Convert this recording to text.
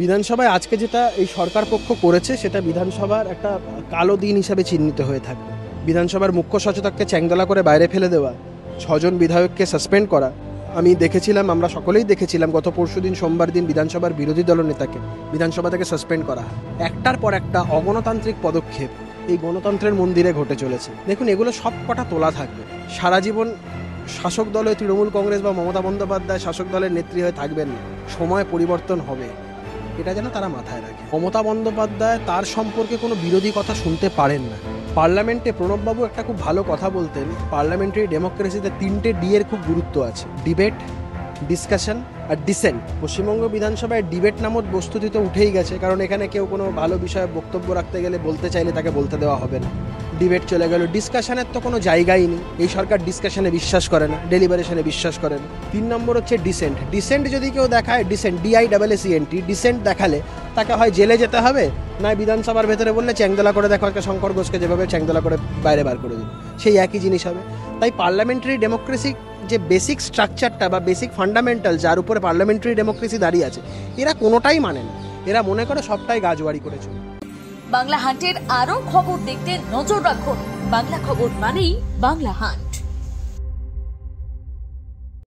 বিধানসভায় আজকে যেটা এই সরকার পক্ষ করেছে সেটা বিধানসভার একটা কালো দিন হিসাবে চিহ্নিত হয়ে থাকবে। বিধানসভার মুখ্য সচেতককে চ্যাংদোলা করে বাইরে ফেলে দেওয়া, 6 জন বিধায়ককে সাসপেন্ড করা। আমি দেখেছিলাম, আমরা সকলেই দেখেছিলাম গত পরশুদিন সোমবার দিন বিধানসভার বিরোধী দলনেতাকে বিধানসভা থেকে সাসপেন্ড করা হয়। একটার পর একটা অগণতান্ত্রিক পদক্ষেপ এই গণতন্ত্রের মন্দিরে ঘটে চলেছে। দেখুন, এগুলো সব কটা তোলা থাকবে। সারা জীবন শাসক দল হয়ে তৃণমূল কংগ্রেস বা মমতা বন্দ্যোপাধ্যায় শাসক দলের নেত্রী হয়ে থাকবেন না, সময় পরিবর্তন হবে, এটা যেন তারা মাথায় রাখে। মমতা বন্দ্যোপাধ্যায় তার সম্পর্কে কোনো বিরোধী কথা শুনতে পারেন না। পার্লামেন্টে প্রণববাবু একটা খুব ভালো কথা বলতেন, পার্লামেন্টারি ডেমোক্রেসিতে 3টে ডি এর খুব গুরুত্ব আছে: ডিবেট, ডিসকাশন আর ডিসেন্ট। পশ্চিমবঙ্গ বিধানসভায় ডিবেট নামক বস্তুটি তো উঠেই গেছে, কারণ এখানে কেউ কোনো ভালো বিষয়ে বক্তব্য রাখতে গেলে বলতে চাইলে তাকে বলতে দেওয়া হবে না। ডিবেট চলে গেল। ডিসকাশনের তো কোনো জায়গাই নেই, এই সরকার ডিসকাশনে বিশ্বাস করে না, ডেলিবারেশনে বিশ্বাস করে না। 3 নম্বর হচ্ছে ডিসেন্ট। ডিসেন্ট যদি কেউ দেখায়, ডিসেন্ট DISSENT, ডিসেন্ট দেখালে তাকে হয় জেলে যেতে হবে, নয় বিধানসভার ভেতরে বললে চ্যাংদোলা করে দেখো, একটা শঙ্কর ঘোষকে যেভাবে চ্যাংদোলা করে বাইরে বার করে দিল, সেই একই জিনিস হবে। তাই পার্লামেন্টারি ডেমোক্রেসি যে বেসিক স্ট্রাকচারটা বা বেসিক ফান্ডামেন্টাল যার উপরে পার্লামেন্টারি ডেমোক্রেসি দাঁড়িয়ে আছে, এরা কোনোটাই মানে না। এরা মনে করে সবটাই গাজওয়ারি করে চলে। বাংলা হান্টের আরো খবর দেখতে নজর রাখুন। বাংলা খবর মানেই বাংলা হান্ট।